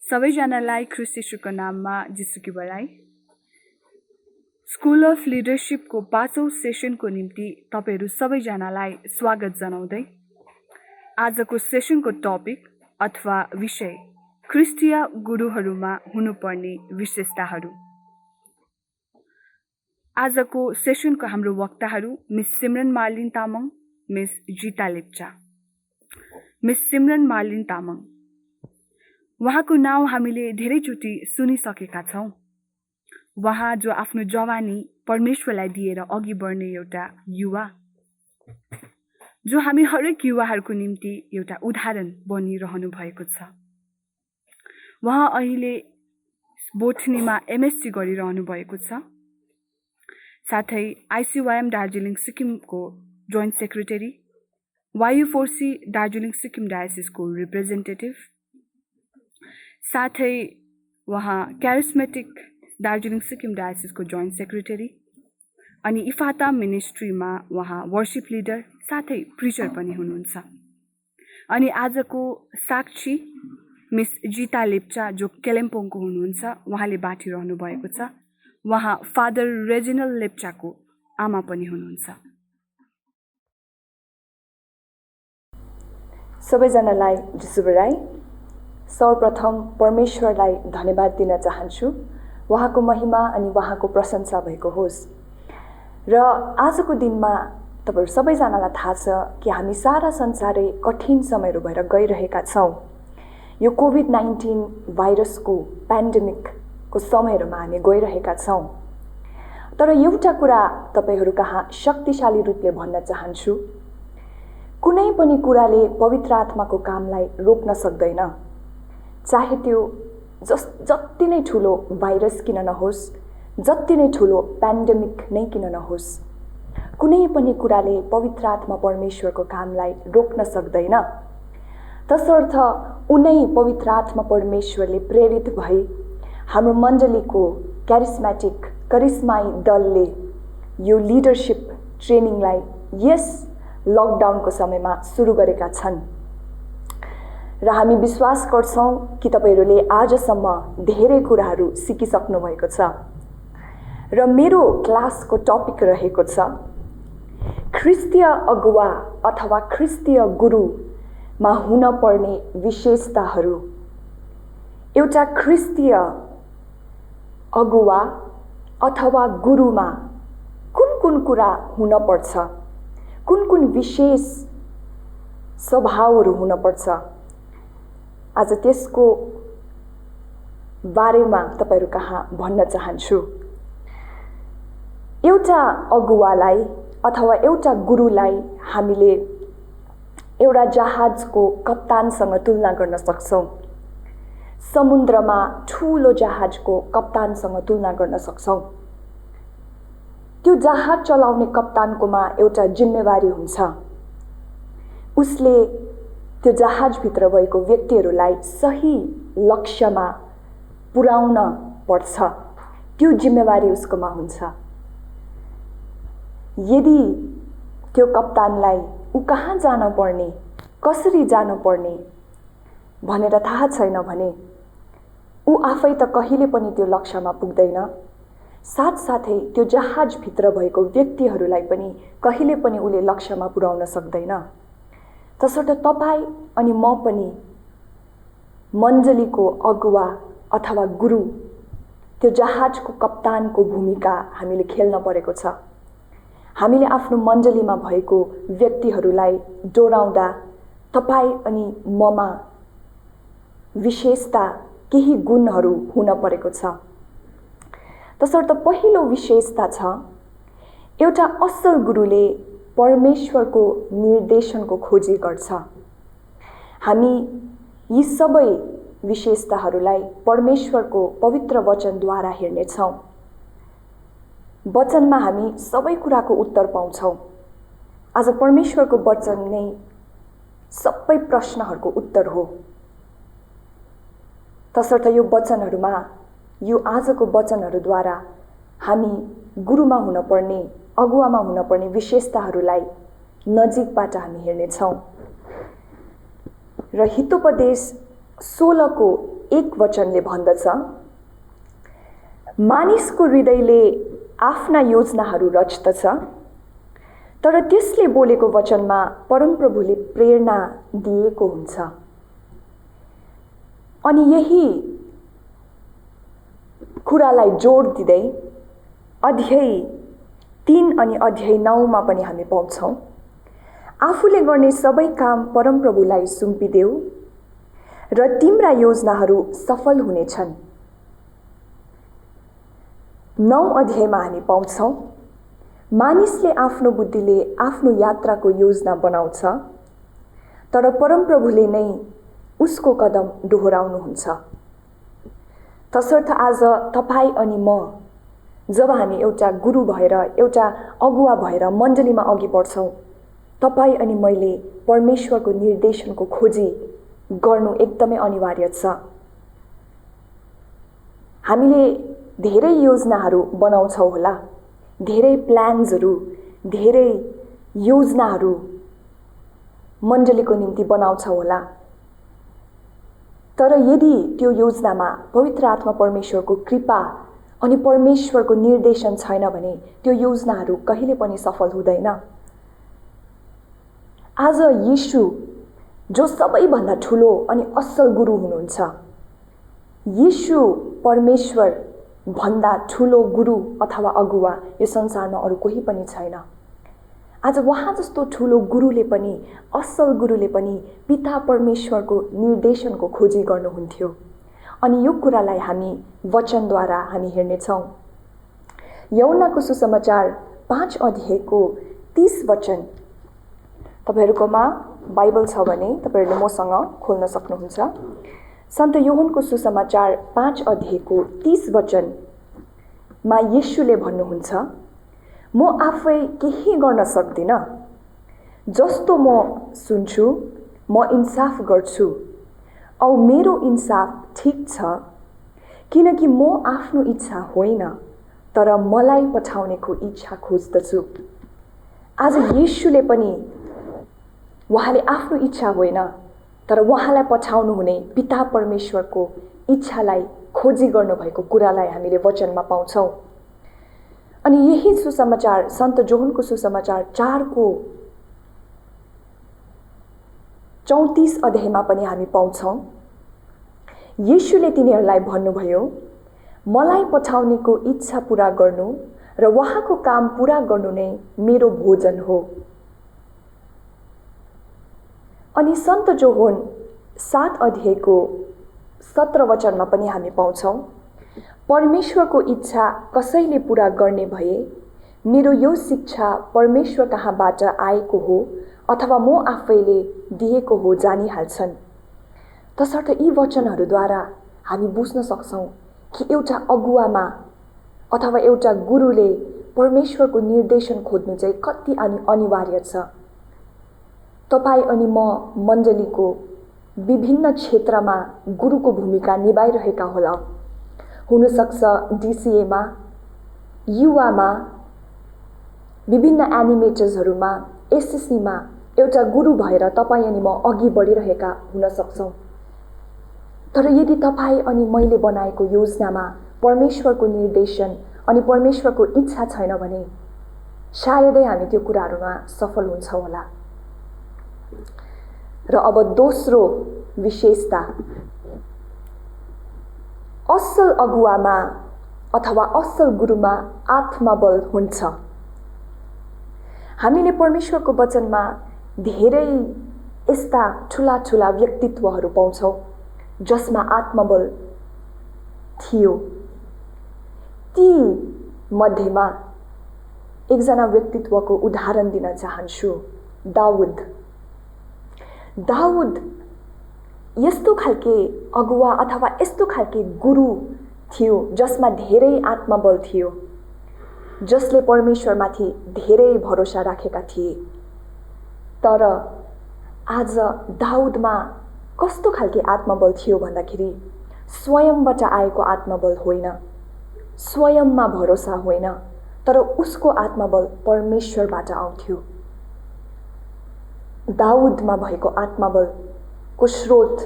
सबैजनालाई ख्रीष्ट येशूको नाममा जिसुकी बधाई। स्कुल अफ लिडरशिपको 5औं सेसनको निम्ति तपाईहरू सबैजनालाई स्वागत जनाउँदै आजको सेसनको टपिक अथवा विषय ख्रीष्टीय गुरुहरूमा हुनुपर्ने विशेषताहरू। आजको सेसनको हाम्रो वक्ताहरू मिस सिमरन मार्लिन तामाङ, मिस जिता लेप्चा। मिस सिमरन मार्लिन तामाङ, उहाँको नाउँ हामीले धेरैचोटि सुनिसकेका छौँ। उहाँ जो आफ्नो जवानी परमेश्वरलाई दिएर अघि बढ्ने एउटा युवा, जो हामी हरेक युवाहरूको निम्ति एउटा उदाहरण बनिरहनु भएको छ। उहाँ अहिले बोटनीमा एमएससी गरिरहनु भएको छ। साथै आइसिवाइएम दार्जिलिङ सिक्किमको जोइन्ट सेक्रेटरी, वायु4सी दार्जिलिङ सिक्किम डायसिसको रिप्रेजेन्टेटिभ, साथै उहाँ क्यारिस्मेटिक दार्जिलिङ सिक्किम डायसिसको जोइन्ट सेक्रेटरी, अनि इफाता मिनिस्ट्रीमा उहाँ वर्शिप लिडर साथै प्रिचर पनि हुनुहुन्छ। अनि आजको साक्षी मिस जिता लेप्चा जो कालिम्पोङको हुनुहुन्छ, उहाँले बाँटिरहनु भएको छ। उहाँ फादर रेजिनल लेप्चाको आमा पनि हुनुहुन्छ। सबैजनालाई जिसु बधाई। सर्वप्रथम परमेश्वरलाई धन्यवाद दिन चाहन्छु। उहाँको महिमा अनि उहाँको प्रशंसा भएको होस्। र आजको दिनमा तपाईहरु सबैजनालाई थाहा छ कि हामी सारा संसारै कठिन समयहरु भएर गइरहेका छौं। यो कोभिड-19 भाइरसको पेन्डेमिकको समयहरुमा हामी गइरहेका छौं। तर एउटा कुरा तपाईहरु कहाँ शक्तिशाली रूपले भन्न चाहन्छु, कुनै पनि कुराले पवित्र आत्माको कामलाई रोक्न सक्दैन। चाहे त्यो जति नै ठूलो भाइरस किन नहोस्, जति नै ठूलो पेन्डेमिक नै किन नहोस्, कुनै पनि कुराले पवित्र आत्मा परमेश्वरको कामलाई रोक्न सक्दैन। तसर्थ उनै पवित्र आत्मा परमेश्वरले प्रेरित भई हाम्रो मण्डलीको क्यारिस्मेटिक करिस्माई दलले यो लिडरशिप ट्रेनिङलाई यस लकडाउनको समयमा सुरु गरेका छन् र हामी विश्वास गर्छौं कि तपाईहरुले आजसम्म धेरै कुराहरू सिकिसक्नु भएको छ। र मेरो क्लासको टपिक रहेको छ ख्रिस्तीय अगुवा अथवा ख्रिस्तीय गुरुमा हुन पर्ने विशेषताहरू। एउटा ख्रिस्तीय अगुवा अथवा गुरुमा कुन कुरा हुन पर्छ, कुन विशेष स्वभावहरू हुन पर्छ, आज त्यसको बारेमा तपाईहरु कहाँ भन्न चाहन्छु। एउटा अगुवालाई अथवा एउटा गुरुलाई हामीले एउटा जहाजको कप्तानसँग तुलना गर्न सक्छौं। समुद्रमा ठूलो जहाजको कप्तानसँग तुलना गर्न सक्छौं। त्यो जहाज चलाउने कप्तानकोमा एउटा जिम्मेवारी हुन्छ। उसले त्यो जहाजभित्र भएको व्यक्तिहरूलाई सही लक्ष्यमा पुर्याउन पर्छ। त्यो जिम्मेवारी उसकोमा हुन्छ। यदि त्यो कप्तानलाई उ कहाँ जान पर्ने, कसरी जान पर्ने भनेर थाहा छैन भने उ आफै त कहिले पनि त्यो लक्ष्यमा पुग्दैन। साथसाथै त्यो जहाजभित्र भएको व्यक्तिहरूलाई पनि कहिले पनि उले लक्ष्यमा पुर्याउन सक्दैन। तसर्थ तपाई अनि म पनि मण्डलीको अगुवा अथवा गुरु, त्यो जहाजको कप्तानको भूमिका हामीले खेल्न परेको छ। हामीले आफ्नो मण्डलीमा भएको व्यक्तिहरूलाई डोराउँदा तपाई अनि ममा विशेषता केही गुणहरू हुन परेको छ। तसर्थ पहिलो विशेषता छ एउटा असल गुरुले परमेश्वरको निर्देशनको खोजी गर्छ। हामी यी सबै विशेषताहरूलाई परमेश्वरको पवित्र वचनद्वारा हेर्नेछौं। वचनमा हामी सबै कुराको उत्तर पाउँछौं। आज परमेश्वरको वचन नै सबै प्रश्नहरूको उत्तर हो। तसर्थ यो वचनहरूमा, यो आजको वचनहरूद्वारा हामी गुरुमा हुनुपर्ने, अगुवामा हुनुपर्ने विशेषताहरूलाई नजिकबाट हामी हेर्नेछौं। र हितोपदेश 16 को 1 वचनले भन्दछ, मानिसको हृदयले आफ्ना योजनाहरू रच्दछ, तर त्यसले बोलेको वचनमा परमप्रभुले प्रेरणा दिएको हुन्छ। अनि यही कुरालाई जोड दिँदै अध्याय 3 अनि अध्याय 9 मा पनि हामी पाउँछौं, आफूले गर्ने सबै काम परमप्रभुलाई सुम्पिदेऊ र तिम्रा योजनाहरू सफल हुनेछन्। 9 अध्यायमा हामी पाउँछौं, मानिसले आफ्नो बुद्धिले आफ्नो यात्राको योजना बनाउँछ, तर परमप्रभुले नै उसको कदम दोहोराउनुहुन्छ। तसर्थ आज तपाई अनि म जब हामी एउटा गुरु भएर, एउटा अगुवा भएर मण्डलीमा अघि बढ्छौं, तपाई अनि मैले परमेश्वरको निर्देशनको खोजी गर्नु एकदमै अनिवार्य छ। हामीले धेरै योजनाहरू बनाउँछौं होला, धेरै प्लान्सहरू, धेरै योजनाहरू मण्डलीको निम्ति बनाउँछौं होला, तर यदि त्यो योजनामा पवित्र आत्मा परमेश्वरको कृपा अनि परमेश्वरको निर्देशन छैन भने त्यो योजनाहरू कहिले पनि सफल हुँदैन। आज येशू जो सबैभन्दा ठूलो अनि असल गुरु हुनुहुन्छ, येशू परमेश्वर भन्दा ठूलो गुरु अथवा अगुवा यो संसारमा अरु कोही पनि छैन। आज उहाँ जस्तो ठुलो गुरुले पनि, असल गुरुले पनि पिता परमेश्वरको निर्देशनको खोजी गर्नुहुन्थ्यो। अनि यो कुरालाई हामी वचनद्वारा हामी हेर्नेछौँ। यूहन्नाको सुसमाचार 5 अध्यायको 30 वचन। तपाईहरुकोमा बाइबल छ भने तपाईहरुले मसँग खोल्न सक्नुहुन्छ। सन्त यूहन्नाको सुसमाचार 5 अध्यायको 30 वचनमा येशूले भन्नुहुन्छ, म आफै केही गर्न सक्दिन, जस्तो म सुन्छु म इन्साफ गर्छु, औ मेरो इन्साफ ठीक छ, किनकि म आफ्नो इच्छा होइन तर मलाई पठाउनेको इच्छा खोज्दछु। आज येशूले पनि उहाँले आफ्नो इच्छा होइन तर उहाँलाई पठाउनु हुने पिता परमेश्वरको इच्छालाई खोजी गर्नुभएको कुरालाई हामीले वचनमा पाउँछौँ। अनि यही सुसमाचार सन्त जोहनको सुसमाचार 4 को 34 अध्यायमा पनि हामी पाउँछौँ। येशूले तिनीहरूलाई भन्नुभयो, मलाई पठाउनेको इच्छा पूरा गर्नु र उहाँको काम पूरा गर्नु नै मेरो भोजन हो। अनि सन्त जोहन 7 अध्यायको 17 वचनमा पनि हामी पाउँछौँ, परमेश्वरको इच्छा कसैले पूरा गर्ने भए मेरो यो शिक्षा परमेश्वर कहाँबाट आएको हो अथवा म आफैले दिएको हो जानिहाल्छन्। तसर्थ यी वचनहरूद्वारा हामी बुझ्न सक्छौँ कि एउटा अगुवामा अथवा एउटा गुरुले परमेश्वरको निर्देशन खोज्नु चाहिँ कति अनिवार्य छ। तपाईँ अनि म मण्डलीको विभिन्न क्षेत्रमा गुरुको भूमिका निभाइरहेका होला। हुनसक्छ डिसिएमा, युवामा, विभिन्न एनिमेटर्सहरूमा, एसएससीमा एउटा गुरु भएर तपाईँ अनि म अघि बढिरहेका हुन सक्छौँ। तर यदि तपाईँ अनि मैले बनाएको योजनामा परमेश्वरको निर्देशन अनि परमेश्वरको इच्छा छैन भने सायदै हामी त्यो कुराहरूमा सफल हुन्छौँ होला। र अब दोस्रो विशेषता, असल अगुवामा अथवा असल गुरुमा आत्मबल हुन्छ। हामीले परमेश्वरको वचनमा धेरै यस्ता ठुला ठुला व्यक्तित्वहरू पाउँछौँ जसमा आत्मबल थियो। ती मध्येमा एकजना व्यक्तित्वको उदाहरण दिन चाहन्छु, दाउद। दाउद यस्तो खालके अगुवा अथवा यस्तो खालके गुरु थियो जसमा धेरै आत्मबल थियो, जसले परमेश्वरमाथि धेरै भरोसा राखेका थिए। तर आज दाउदमा कस्तो खालके आत्मबल थियो भन्दाखेरि स्वयंबाट आएको आत्मबल होइन, स्वयंमा भरोसा होइन, तर उसको आत्मबल परमेश्वरबाट आउँथ्यो। दाउदमा भएको आत्मबलको स्रोत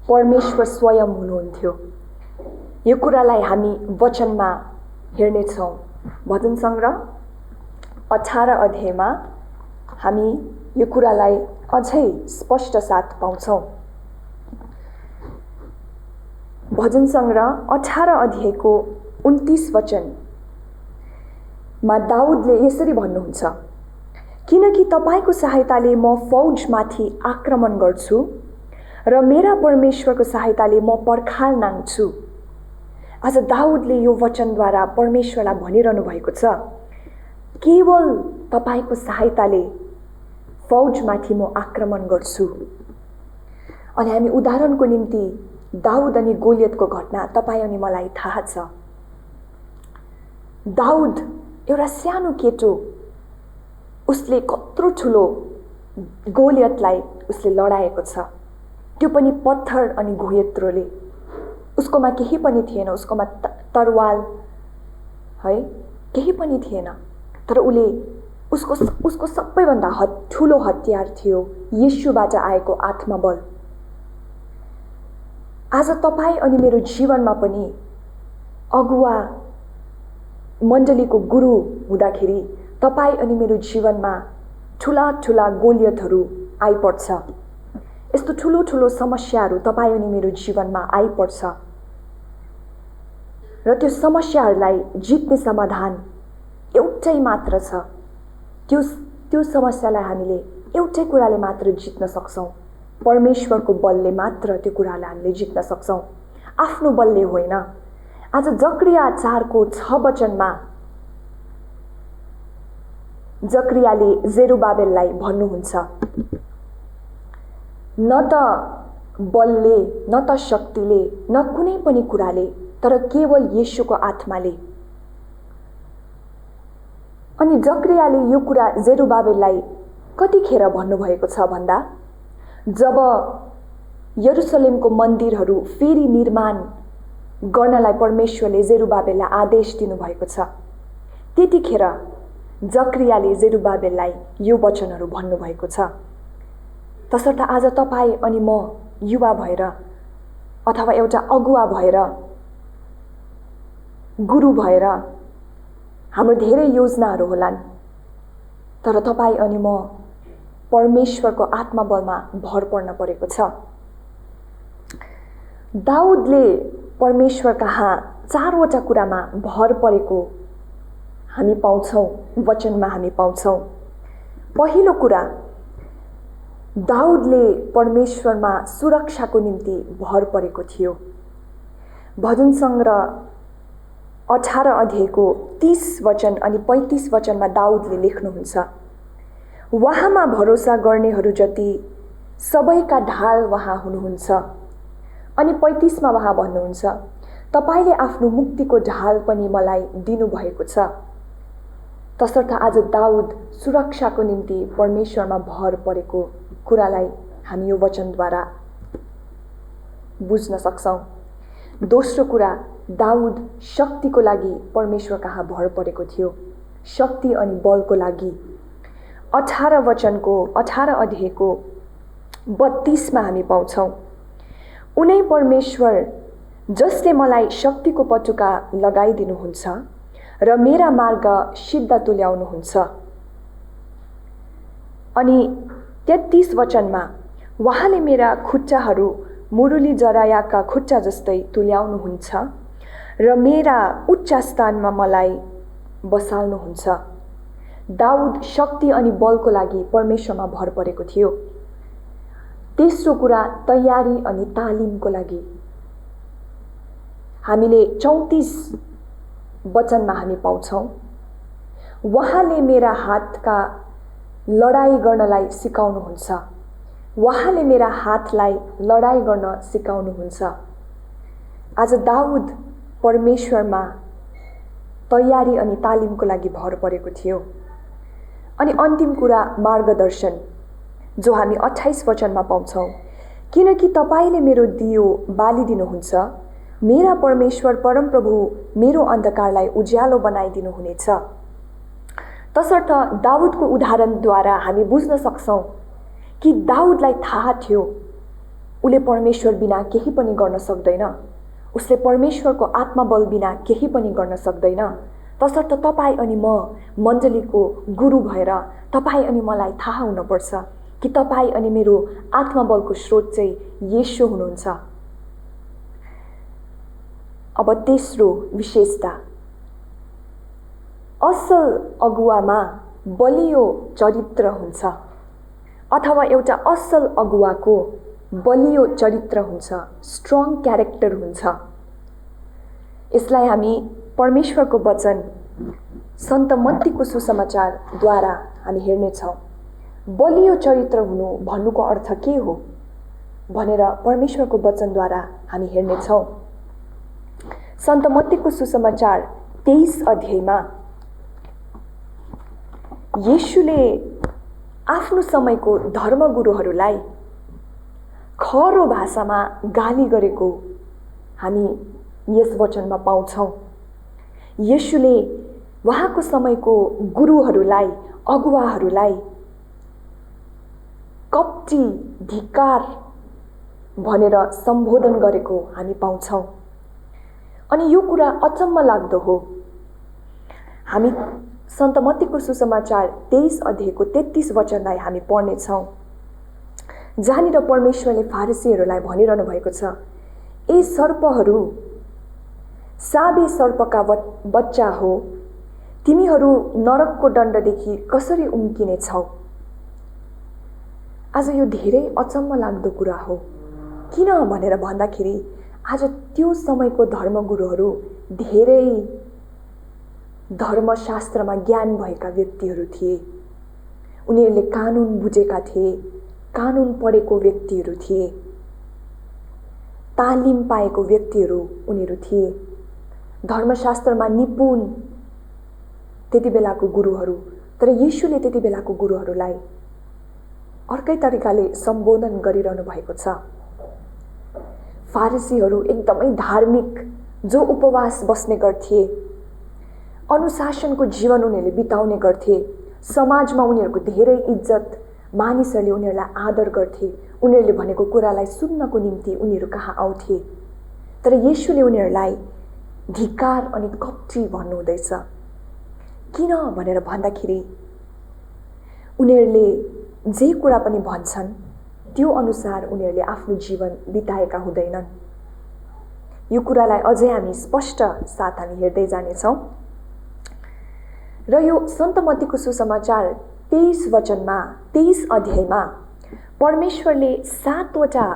परमेश्वर स्वयं हुनुहुन्थ्यो। यो कुरालाई हामी वचनमा हेर्नेछौँ। भजन सङ्ग्रह 18 अध्यायमा हामी यो कुरालाई अझै स्पष्ट साथ पाउँछौँ। भजन सङ्ग्रह 18 अध्यायको 29 वचनमा दाउदले यसरी भन्नुहुन्छ, किनकि तपाईको सहायताले म फौजमाथि आक्रमण गर्छु र मेरा परमेश्वरको सहायताले म पर्खाल नाङ्छु। आज दाउदले यो वचनद्वारा परमेश्वरलाई भनिरहनु भएको छ, केवल तपाईको सहायताले फौजमाथि म आक्रमण गर्छु। अनि हामी उदाहरणको निम्ति दाउद अनि गोलियतको घटना तपाईँ अनि मलाई थाहा छ। दाउद एउटा सानो केटो, उसले कत्रो ठुलो गोलियतलाई उसले लडाएको छ, त्यो पनि पत्थर अनि घुयत्रोले। उसकोमा केही पनि थिएन, उसकोमा तरवाल है केही पनि थिएन, तर उसको सबैभन्दा ठुलो हतियार थियो येशूबाट आएको आत्मबल। आज तपाईँ अनि मेरो जीवनमा पनि अगुवा मण्डलीको गुरु हुँदाखेरि तपाईँ अनि मेरो जीवनमा ठुला ठुला गोलियतहरू आइपर्छ। यस्तो ठुलो ठुलो समस्याहरू तपाईँ अनि मेरो जीवनमा आइपर्छ र त्यो समस्याहरूलाई जित्ने समाधान एउटै मात्र छ। त्यो समस्यालाई हामीले एउटै कुराले मात्र जित्न सक्छौँ। परमेश्वरको बलले मात्र त्यो कुरालाई हामीले जित्न सक्छौँ, आफ्नो बलले होइन। आज जकरिया 4:6 वचनमा जकरियाले जेरुबाबेललाई भन्नुहुन्छ, न त बलले, न त शक्तिले, न कुनै पनि कुराले, तर केवल येशूको आत्माले। अनि जकरियाले यो कुरा जेरुबाबेललाई कतिखेर भन्नुभएको छ भन्दा, जब यरुशलेमको मन्दिरहरू फेरि निर्माण गर्नलाई परमेश्वरले जेरुबाबेललाई आदेश दिनुभएको छ, त्यतिखेर जकरियाले जेरुबाबेललाई यो वचनहरू भन्नुभएको छ। तसर्थ आज तपाईँ अनि म युवा भएर अथवा एउटा अगुवा भएर, गुरु भएर हाम्रो धेरै योजनाहरू होलान्, तर तपाईँ अनि म परमेश्वरको आत्मबलमा भर पर्न परेको छ। दाउदले परमेश्वर कहाँ 4वटा कुरामा भर परेको हामी पाउँछौँ, वचनमा हामी पाउँछौँ। पहिलो कुरा, दाउदले परमेश्वरमा सुरक्षाको निम्ति भर परेको थियो। भजन सङ्ग्रह 18 अध्यायको 30 वचन अनि 35 वचनमा दाउदले लेख्नुहुन्छ, उहाँमा भरोसा गर्नेहरू जति सबैका ढाल उहाँ हुनुहुन्छ। अनि 35 मा उहाँ भन्नुहुन्छ, तपाईले आफ्नो मुक्तिको ढाल पनि मलाई दिनुभएको छ। तसर्थ आज दाउद सुरक्षाको निम्ति परमेश्वरमा भर परेको कुरालाई हामी यो वचनद्वारा बुझ्न सक्छौँ। दोस्रो कुरा, दाउद शक्तिको लागि परमेश्वर कहाँ भर परेको थियो, शक्ति अनि बलको लागि। 18 अध्यायको 32 मा हामी पाउँछौँ, उनै परमेश्वर जसले मलाई शक्तिको पटुका लगाइदिनुहुन्छ र मेरा मार्ग सिद्ध तुल्याउनुहुन्छ। अनि 33 वचनमा उहाँले मेरा खुट्टाहरू मुरुली जरायाका खुट्टा जस्तै तुल्याउनुहुन्छ र मेरा उच्च स्थानमा मलाई बसाल्नुहुन्छ। दाउद शक्ति अनि बलको लागि परमेश्वरमा भर परेको थियो। तेस्रो कुरा, तयारी अनि तालिमको लागि। हामीले 34 वचनमा हामी पाउँछौँ, उहाँले मेरा हातका लडाई गर्नलाई सिकाउनुहुन्छ, उहाँले मेरा हातलाई लडाई गर्न सिकाउनुहुन्छ। आज दाउद परमेश्वरमा तयारी अनि तालिमको लागि भर परेको थियो। अनि अन्तिम कुरा, मार्गदर्शन, जो हामी 28 वचनमा पाउँछौँ, किनकि तपाईले मेरो दियो बालिदिनुहुन्छ, मेरा परमेश्वर परमप्रभु मेरो अन्धकारलाई उज्यालो बनाइदिनुहुनेछ। तसर्थ दाउदको उदाहरणद्वारा हामी बुझ्न सक्छौँ कि दाउदलाई थाहा थियो उसले परमेश्वर बिना केही पनि गर्न सक्दैन, उसले परमेश्वरको आत्मबल बिना केही पनि गर्न सक्दैन। तसर्थ तपाईँ अनि म मण्डलीको गुरु भएर तपाईँ अनि मलाई थाहा हुनुपर्छ कि तपाईँ अनि मेरो आत्मबलको स्रोत चाहिँ येशू हुनुहुन्छ। अब तेस्रो विशेषता, असल अगुवामा बलियो चरित्र हुन्छ, अथवा एउटा असल अगुवाको बलियो चरित्र हुन्छ, स्ट्रङ क्यारेक्टर हुन्छ। यसलाई हामी परमेश्वरको वचन सन्त मत्तीको सुसमाचारद्वारा हामी हेर्नेछौँ। बलियो चरित्र हुनु भन्नुको अर्थ के हो भनेर परमेश्वरको वचनद्वारा हामी हेर्नेछौँ। सन्त मत्तीको सुसमाचार 23 अध्यायमा येशूले आफ्नो समयको धर्मगुरुहरूलाई खरो भाषामा गाली गरेको हामी यस वचनमा पाउँछौँ। येशूले उहाँको समयको गुरुहरूलाई, अगुवाहरूलाई कप्टी, धिक्कार भनेर सम्बोधन गरेको हामी पाउँछौँ। अनि यो कुरा अचम्म लाग्दो हो। हामी सन्त मत्तीको सुसमाचार 23 अध्यायको 33 वचनलाई हामी पढ्नेछौँ, जहाँनिर परमेश्वरले फारिसीहरूलाई भनिरहनु भएको छ, ए सर्पहरू, साबे सर्पका बच्चा हो, तिमीहरू नरकको दण्डदेखि कसरी उम्किने छौ। आज यो धेरै अचम्म लाग्दो कुरा हो। किन भनेर भन्दाखेरि आज त्यो समयको धर्मगुरुहरू धेरै धर्मशास्त्रमा ज्ञान भएका व्यक्तिहरू थिए। उनीहरूले कानुन बुझेका थिए, कानुन पढेको व्यक्तिहरू थिए, तालिम पाएको व्यक्तिहरू उनीहरू थिए। धर्मशास्त्रमा निपुण त्यति बेलाको गुरुहरू। तर येशूले त्यति बेलाको गुरुहरूलाई अर्कै तरिकाले सम्बोधन गरिरहनु भएको छ। फारिसीहरू एकदमै धार्मिक, जो उपवास बस्ने गर्थे, अनुशासनको जीवन उनीहरूले बिताउने गर्थे, समाजमा उनीहरूको धेरै इज्जत, मानिसहरूले उनीहरूलाई आदर गर्थे, उनीहरूले भनेको कुरालाई सुन्नको निम्ति उनीहरू कहाँ आउँथे। तर येशूले उनीहरूलाई धिक्कार अनि कपटी भन्नुहुँदैछ। किन भनेर भन्दाखेरि उनीहरूले जे कुरा पनि भन्छन् त्यो अनुसार उनीहरूले आफ्नो जीवन बिताएका हुँदैनन्। यो कुरालाई अझै हामी स्पष्ट साथ हामी हेर्दै जानेछौँ। र यो सन्त मत्तीको सुसमाचार 23 वचनमा 23 अध्यायमा परमेश्वरले 7वटा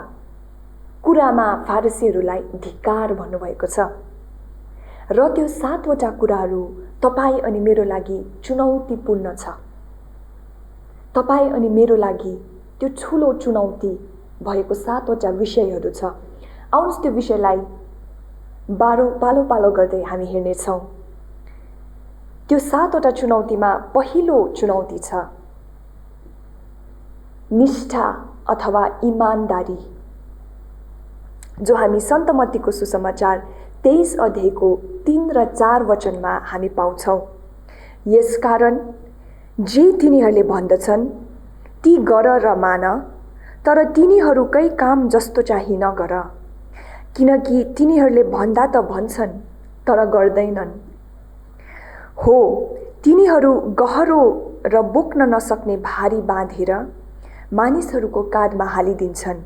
कुरामा फारिसीहरूलाई धिक्कार भन्नुभएको छ। र त्यो 7वटा कुराहरू तपाईँ अनि मेरो लागि चुनौतीपूर्ण छ। तपाईँ अनि मेरो लागि त्यो ठुलो चुनौती भएको 7वटा विषयहरू छ। आउनुहोस् त्यो विषयलाई पालो पालो गर्दै हामी हेर्नेछौँ। त्यो 7वटा चुनौतीमा पहिलो चुनौती छ निष्ठा अथवा इमानदारी, जो हामी सन्त मत्तीको सुसमाचार 23 अध्यायको 3 र 4 वचनमा हामी पाउँछौँ। यसकारण जे तिनीहरूले भन्दछन् ती गर र मान, तर तिनीहरूकै काम जस्तो चाहिँ नगर, किनकि तिनीहरूले भन्दा त भन्छन् तर गर्दैनन्। हो, तिनीहरू गहरो र बोक्न नसक्ने भारी बाँधेर मानिसहरूको काँधमा हालिदिन्छन्,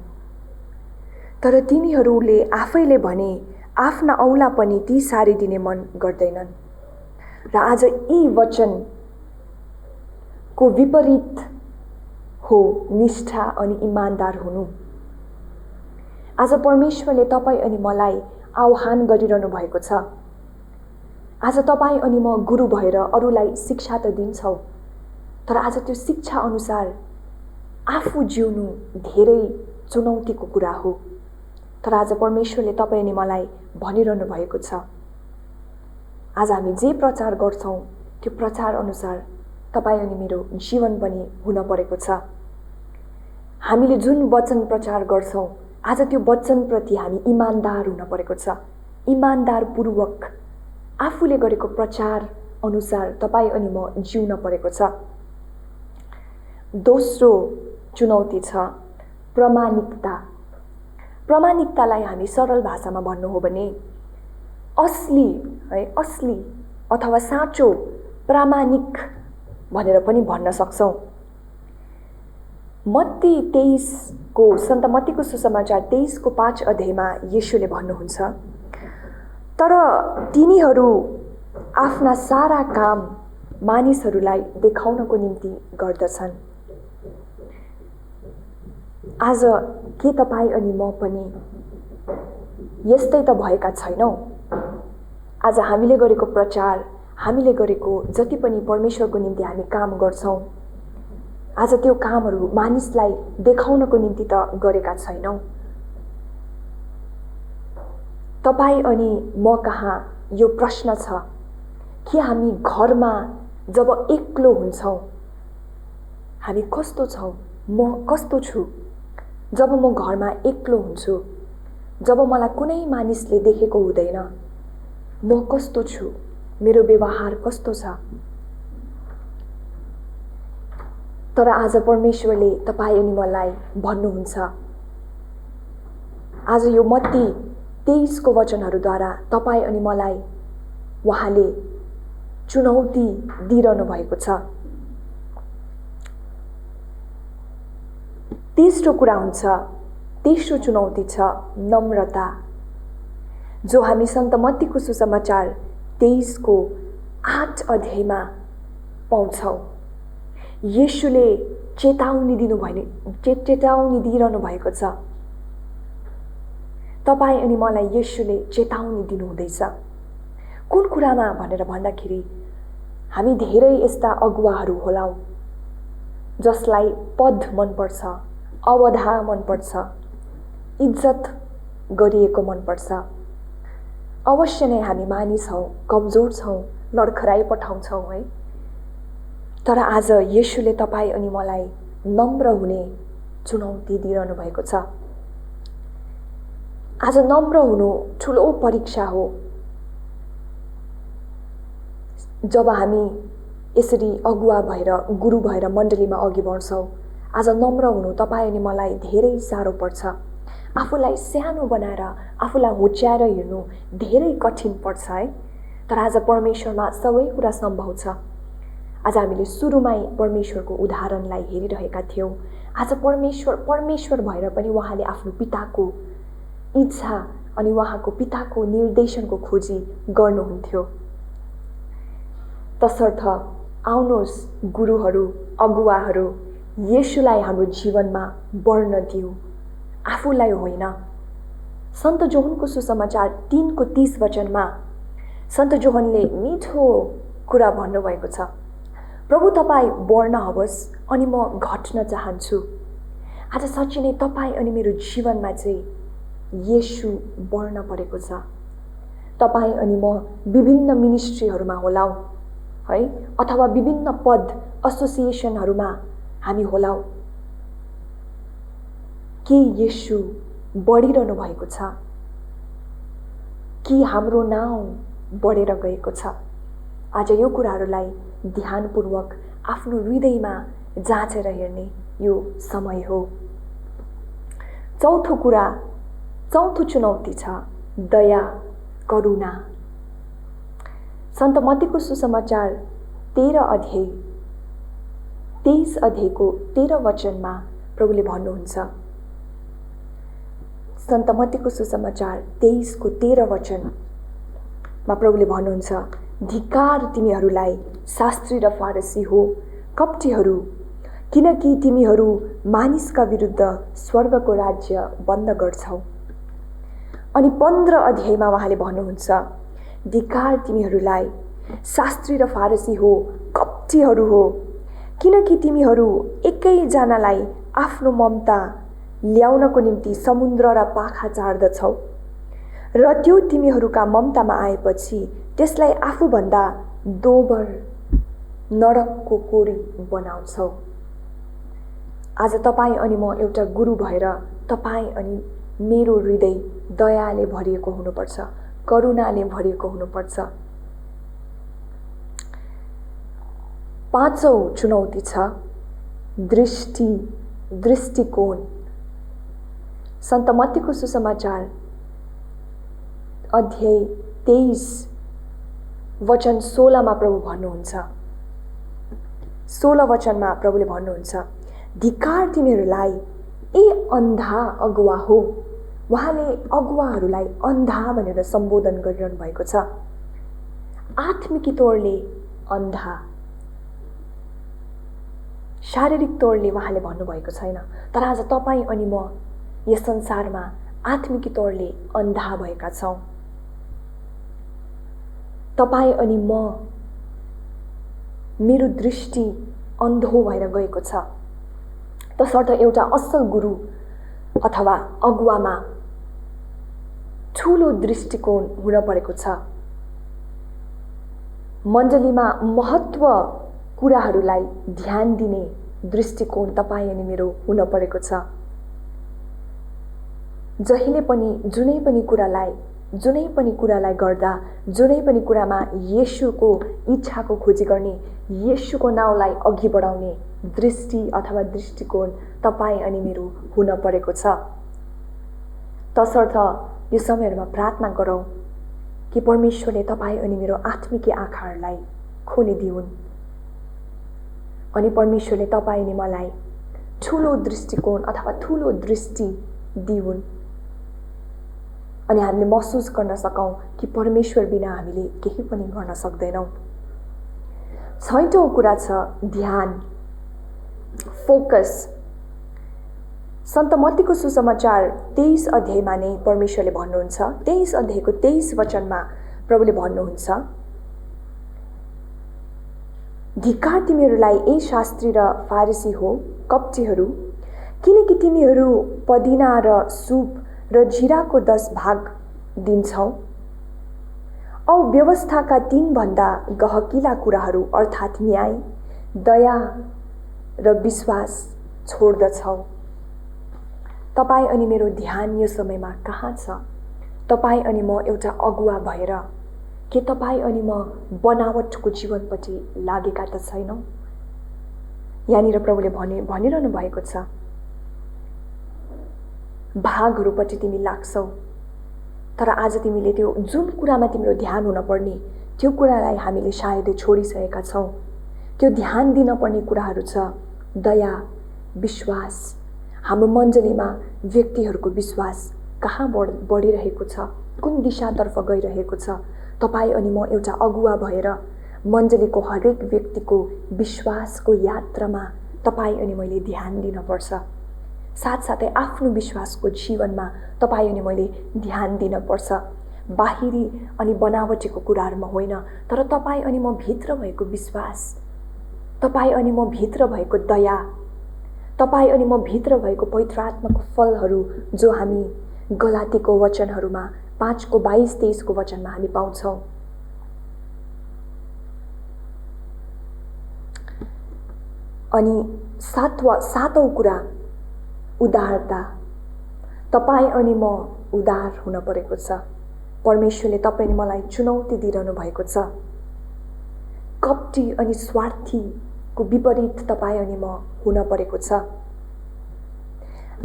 तर तिनीहरूले आफैले भने आफ्ना औँला पनि ती सारिदिने मन गर्दैनन्। र आज यी वचनको विपरीत हो निष्ठा अनि इमानदार हुनु। आज परमेश्वरले तपाईँ अनि मलाई आह्वान गरिरहनु भएको छ। आज तपाईँ अनि म गुरु भएर अरूलाई शिक्षा त दिन्छौँ, तर आज त्यो शिक्षा अनुसार आफू जिउनु धेरै चुनौतीको कुरा हो। तर आज परमेश्वरले तपाईँ अनि मलाई भनिरहनु भएको छ, आज हामी जे प्रचार गर्छौँ त्यो प्रचार अनुसार तपाईँ अनि मेरो जीवन पनि हुन परेको छ। हामीले जुन वचन प्रचार गर्छौँ आज त्यो वचनप्रति हामी इमानदार हुन परेको छ। इमानदारपूर्वक आफूले गरेको प्रचार अनुसार तपाईँ अनि म जिउन परेको छ। दोस्रो चुनौती छ प्रामाणिकता। प्रामाणिकतालाई हामी सरल भाषामा भन्नु हो भने असली असली अथवा साँचो प्रामाणिक भनेर पनि भन्न सक्छौँ। मत्ती 23 को सन्त मत्तीको सुसमाचार 23 को 5 अध्यायमा येशूले भन्नुहुन्छ, तर तिनीहरू आफ्ना सारा काम मानिसहरूलाई देखाउनको निम्ति गर्दछन्। आज के तपाईँ अनि म पनि यस्तै त भएका छैनौँ? आज हामीले गरेको प्रचार, हामीले गरेको जति पनि परमेश्वरको निम्ति हामी काम गर्छौँ, आज त्यो कामहरू मानिसलाई देखाउनको निम्ति त गरेका छैनौँ। तपाईँ अनि म कहाँ यो प्रश्न छ कि हामी घरमा जब एक्लो हुन्छौँ हामी कस्तो छौँ? म कस्तो छु? जब म घरमा एक्लो हुन्छु, जब मलाई कुनै मानिसले देखेको हुँदैन, म कस्तो छु? मेरो व्यवहार कस्तो छ? तर आज परमेश्वरले तपाईँ अनि मलाई भन्नुहुन्छ, आज यो मत्ती 23 को वचनहरूद्वारा तपाईँ अनि मलाई उहाँले चुनौती दिइरहनु भएको छ। तेस्रो कुरा हुन्छ, तेस्रो चुनौती छ नम्रता, जो हामी सन्त मत्तीको सुसमाचार 23 को 8 अध्यायमा पाउँछौँ। येशूले चेतावनी दिइरहनु भएको छ। तपाईँ अनि मलाई येशूले चेतावनी दिनुहुँदैछ। कुन कुरामा भनेर भन्दाखेरि हामी धेरै यस्ता अगुवाहरू होलाउ जसलाई पद मनपर्छ, अवधा मनपर्छ, इज्जत गरिएको मनपर्छ। अवश्य नै हामी मानिस हौँ, कमजोर छौँ, लडखराइ पठाउँछौँ है। तर आज येशूले तपाईँ अनि मलाई नम्र हुने चुनौती दिइरहनु भएको छ। आज नम्र हुनु ठुलो परीक्षा हो। जब हामी यसरी अगुवा भएर, गुरु भएर मण्डलीमा अघि बढ्छौँ, आज नम्र हुनु तपाईँ अनि मलाई धेरै साह्रो पर्छ। आफूलाई सानो बनाएर, आफूलाई होच्याएर हिँड्नु धेरै कठिन पर्छ है। तर आज परमेश्वरमा सबै कुरा सम्भव छ। आज हामीले सुरुमै परमेश्वरको उदाहरणलाई हेरिरहेका थियौँ। आज परमेश्वर भएर पनि उहाँले आफ्नो पिताको इच्छा अनि उहाँको पिताको निर्देशनको खोजी गर्नुहुन्थ्यो। तसर्थ आउनुहोस् गुरुहरू, अगुवाहरू, येशूलाई हाम्रो जीवनमा बढ्न दिऊ, आफूलाई होइन। सन्त जोहनको सुसमाचार 3:30 वचनमा सन्त जोहनले मिठो कुरा भन्नुभएको छ। प्रभु तपाईँ बढ्न होस् अनि म घट्न चाहन्छु। आज साँच्चै नै तपाईँ अनि मेरो जीवनमा चाहिँ येशू बढ्न परेको छ। तपाईँ अनि म विभिन्न मिनिस्ट्रीहरूमा होलाउ है, अथवा विभिन्न पद एसोसिएसनहरूमा हामी होलाउ। के येशू बढिरहनु भएको छ कि हाम्रो नाउँ बढेर गएको छ? आज यो कुराहरूलाई ध्यानपूर्वक आफ्नो हृदयमा जाँचेर हेर्ने यो समय हो। चौथो चुनौती छ दया, करुणा। सन्त मत्तीको सुसमाचार 13 अध्याय 23 अध्यायको 13 वचनमा प्रभुले भन्नुहुन्छ। सन्त मत्तीको सुसमाचार 23को 13 वचनमा प्रभुले भन्नुहुन्छ, धिक्कार तिमीहरूलाई शास्त्री र फारसी हो, कपटीहरू, किनकि तिमीहरू मानिसका विरुद्ध स्वर्गको राज्य बन्द गर्छौ। अनि 15 अध्यायमा उहाँले भन्नुहुन्छ, धिक्कार तिमीहरूलाई शास्त्री र फारसी हो, कपटीहरू हो, किनकि तिमीहरू एकैजनालाई आफ्नो ममता ल्याउनको निम्ति समुद्र र पाखा चाड्दछौ र त्यो तिमीहरूका ममतामा आएपछि त्यसलाई आफूभन्दा दोबर नरकको कोडी बनाउँछौ। आज तपाईँ अनि म एउटा गुरु भएर तपाईँ अनि मेरो हृदय दयाले भरिएको हुनुपर्छ, करुणाले भरिएको हुनुपर्छ। 5औं चुनौती छ दृष्टिकोण। सन्त मत्तीको सुसमाचार अध्याय 23 वचन 16मा प्रभु भन्नुहुन्छ, 16 वचनमा प्रभुले भन्नुहुन्छ, धिक्कार तिमीहरूलाई ए अन्धा अगुवा हो। उहाँले अगुवाहरूलाई अन्धा भनेर सम्बोधन गरिरहनु भएको छ। आत्मिक तौरले अन्धा, शारीरिक तौरले उहाँले भन्नुभएको छैन। तर आज तपाईँ अनि म यस संसारमा आत्मिक तौरले अन्धा भएका छौँ। तपाईँ अनि म, मेरो दृष्टि अन्धो भएर गएको छ। तसर्थ एउटा असल गुरु अथवा अगुवामा ठुलो दृष्टिकोण हुन परेको छ। मण्डलीमा महत्त्व कुराहरूलाई ध्यान दिने दृष्टिकोण तपाईँ अनि मेरो हुन परेको छ। जहिले पनि जुनै पनि कुरालाई गर्दा, जुनै पनि कुरामा येशूको इच्छाको खोजी गर्ने, येशूको नाउँलाई अघि बढाउने दृष्टि अथवा दृष्टिकोण तपाईँ अनि मेरो हुन परेको छ। तसर्थ यो समयहरूमा प्रार्थना गरौँ कि परमेश्वरले तपाईँ अनि मेरो आत्मिक आँखाहरूलाई खोलिदिउन् अनि परमेश्वरले तपाईँ अनि मलाई ठुलो दृष्टिकोण अथवा ठुलो दृष्टि दिउन् अनि हामीले महसुस गर्न सकौँ कि परमेश्वर बिना हामीले केही पनि गर्न सक्दैनौँ। छैटौं कुरा छ ध्यान, फोकस। सन्त मत्तीको सुसमाचार 23 अध्यायमा नै परमेश्वरले भन्नुहुन्छ, 23 अध्यायको 23 वचनमा प्रभुले भन्नुहुन्छ, धिक्कार तिमीहरूलाई ए शास्त्री र फारिसी हो, कप्टीहरू, किनकि तिमीहरू पदिना र सुप र जीराको 10 भाग दिन्छौ औ व्यवस्थाका 3 भन्दा गहकिला कुराहरू अर्थात् न्याय, दया र विश्वास छोड्दछौ। तपाईँ अनि मेरो ध्यान यो समयमा कहाँ छ? तपाईँ अनि म एउटा अगुवा भएर के तपाईँ अनि म बनावटको जीवनपट्टि लागेका त छैनौँ? यहाँनिर प्रभुले भनिरहनु भएको छ, भागहरूपट्टि तिमी लाग्छौ, तर आज तिमीले त्यो जुन कुरामा तिम्रो ध्यान हुन पर्ने त्यो कुरालाई हामीले सायदै छोडिसकेका छौँ। त्यो ध्यान दिन पर्ने कुराहरू छ दया, विश्वास। हाम्रो मण्डलीमा व्यक्तिहरूको विश्वास कहाँ बढिरहेको छ, कुन दिशातर्फ गइरहेको छ? तपाईँ अनि म एउटा अगुवा भएर मण्डलीको हरेक व्यक्तिको विश्वासको यात्रामा तपाईँ अनि मैले ध्यान दिनुपर्छ। साथसाथै आफ्नो विश्वासको जीवनमा तपाईँ अनि मैले ध्यान दिनुपर्छ। बाहिरी अनि बनावटीको कुराहरूमा होइन, तर तपाईँ अनि म भित्र भएको विश्वास, तपाईँ अनि म भित्र भएको दया, तपाईँ अनि म भित्र भएको पवित्र आत्माको फलहरू जो हामी गलातीको वचनहरूमा 5को 22-23 को वचनमा हामी पाउँछौँ। अनि सातौं कुरा उदारता। तपाईँ अनि म उदार हुन परेको छ। परमेश्वरले तपाईँ अनि मलाई चुनौती दिइरहनु भएको छ। कपटी अनि स्वार्थीको विपरीत तपाईँ अनि म हुन परेको छ।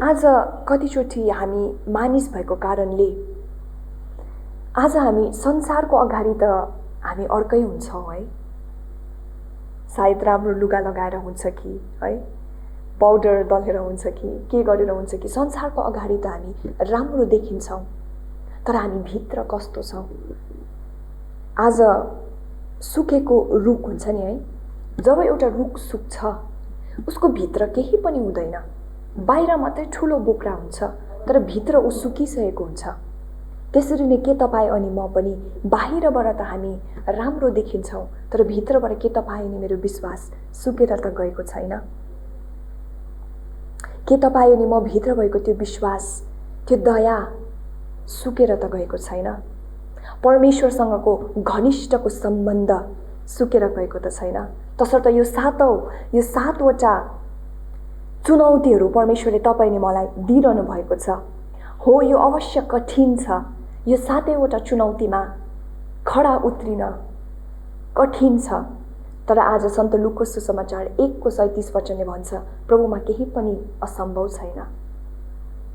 आज कतिचोटि हामी मानिस भएको कारणले आज हामी संसारको अगाडि त हामी अर्कै हुन्छौँ है। सायद राम्रो लुगा लगाएर हुन्छ कि है, पाउडर दलेर हुन्छ कि के गरेर हुन्छ कि संसारको अगाडि त हामी राम्रो देखिन्छौँ, तर हामी भित्र कस्तो छौँ? आज सुकेको रुख हुन्छ नि है, जब एउटा रुख सुक्छ उसको भित्र केही पनि हुँदैन, बाहिर मात्रै ठुलो बोक्रा हुन्छ, तर भित्र ऊ सुकिसकेको हुन्छ। त्यसरी नै के तपाईँ अनि म पनि बाहिरबाट त हामी राम्रो देखिन्छौँ, तर भित्रबाट के तपाईँ अनि मेरो विश्वास सुकेर त गएको छैन? के तपाईँ अनि म भित्र भएको त्यो विश्वास, त्यो दया सुकेर त गएको छैन? परमेश्वरसँगको घनिष्ठको सम्बन्ध सुकेर गएको त छैन? तसर्थ यो 7वटा चुनौतीहरू परमेश्वरले तपाईँ अनि मलाई दिइरहनु भएको छ। हो, यो अवश्य कठिन छ। यो 7वटा चुनौतीमा खडा उत्रिन कठिन छ, तर आज सन्त लुकाको सुसमाचार 1को 37 वचनले भन्छ, प्रभुमा केही पनि असम्भव छैन,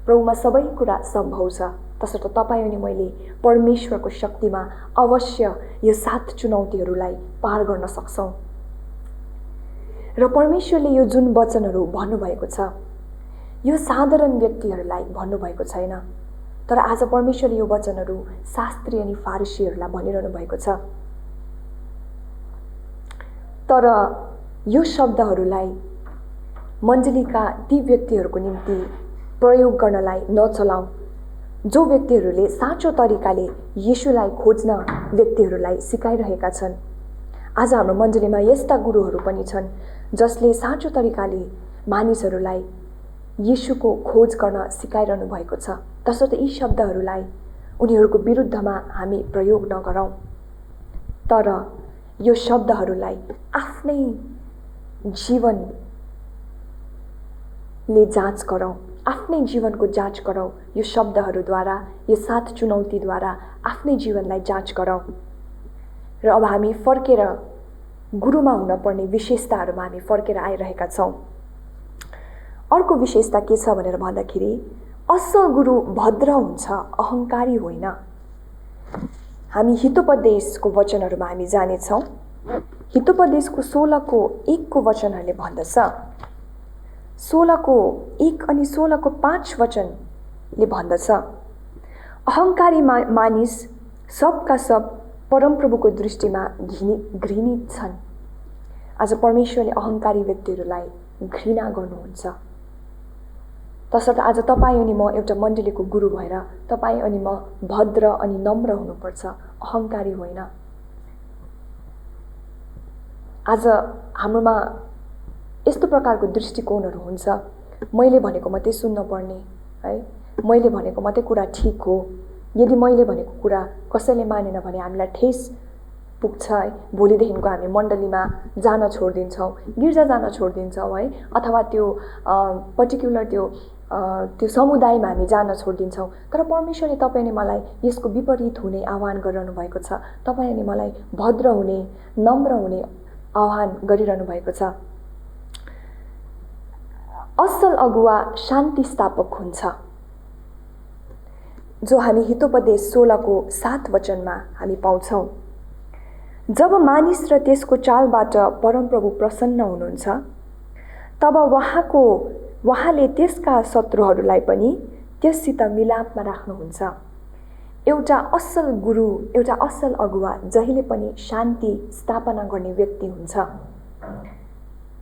प्रभुमा सबै कुरा सम्भव छ। तसर्थ तपाईँ अनि मैले परमेश्वरको शक्तिमा अवश्य यो 7 चुनौतीहरूलाई पार गर्न सक्छौँ। र परमेश्वरले यो जुन वचनहरू भन्नुभएको छ, यो साधारण व्यक्तिहरूलाई भन्नुभएको छैन, तर आज परमेश्वरले यो वचनहरू शास्त्री अनि फारिसीहरूलाई भनिरहनु भएको छ। तर यो शब्दहरूलाई मण्डलीका ती व्यक्तिहरूको निम्ति प्रयोग गर्नलाई नचलाऊ जो व्यक्तिहरूले साँचो तरिकाले येशूलाई खोज्न व्यक्तिहरूलाई सिकाइरहेका छन्। आज हाम्रो मण्डलीमा यस्ता गुरुहरू पनि छन् जसले साँचो तरिकाले मानिसहरूलाई येशूको खोज गर्न सिकाइरहनु भएको छ। तसर्थ यी शब्दहरूलाई उनीहरूको विरुद्धमा हामी प्रयोग नगरौँ, तर यो शब्दहरूलाई आफ्नै जीवनले जाँच गरौँ, आफ्नै जीवनको जाँच गरौँ। यो शब्दहरूद्वारा, यो 7 चुनौतीद्वारा आफ्नै जीवनलाई जाँच गरौँ। र अब हामी फर्केर गुरुमा हुनपर्ने विशेषताहरूमा हामी फर्केर आइरहेका छौँ। अर्को विशेषता के छ भनेर भन्दाखेरि, असल गुरु भद्र हुन्छ, अहङ्कारी होइन। हामी हितोपदेशको वचनहरूमा हामी जानेछौँ। हितोपदेशको 16को 1 को वचनहरूले भन्दछ, 16को 1 अनि 16को 5 वचनले भन्दछ, अहङ्कारी मानिस सबका सब परमप्रभुको दृष्टिमा घृणित छन्। आज परमेश्वरले अहङ्कारी व्यक्तिहरूलाई घृणा गर्नुहुन्छ। तसर्थ आज तपाईँ अनि म एउटा मण्डलीको गुरु भएर तपाईँ अनि म भद्र अनि नम्र हुनुपर्छ, अहङ्कारी होइन। आज हाम्रोमा यस्तो प्रकारको दृष्टिकोणहरू हुन्छ, मैले भनेको मात्रै सुन्न पर्ने है, मैले भनेको मात्रै कुरा ठिक हो। यदि मैले भनेको कुरा कसैले मानेन भने हामीलाई ठेस पुग्छ है। भोलिदेखिको हामी मण्डलीमा जान छोडिदिन्छौँ, गिर्जा जान छोडिदिन्छौँ है, अथवा त्यो पर्टिकुलर त्यो समुदायमा हामी जान छोडिदिन्छौँ। तर परमेश्वरले तपाईँ अनि मलाई यसको विपरीत हुने आह्वान गरिरहनु भएको छ। तपाईँ अनि मलाई भद्र हुने, नम्र हुने आह्वान गरिरहनु भएको छ। असल अगुवा शान्ति स्थापक हुन्छ, जो हामी हितोपदेश 16 को 7 वचनमा हामी पाउँछौँ। जब मानिस र त्यसको चालबाट परमप्रभु प्रसन्न हुनुहुन्छ, तब उहाँले त्यसका शत्रुहरूलाई पनि त्यससित मिलापमा राख्नुहुन्छ। एउटा असल गुरु, एउटा असल अगुवा जहिले पनि शान्ति स्थापना गर्ने व्यक्ति हुन्छ।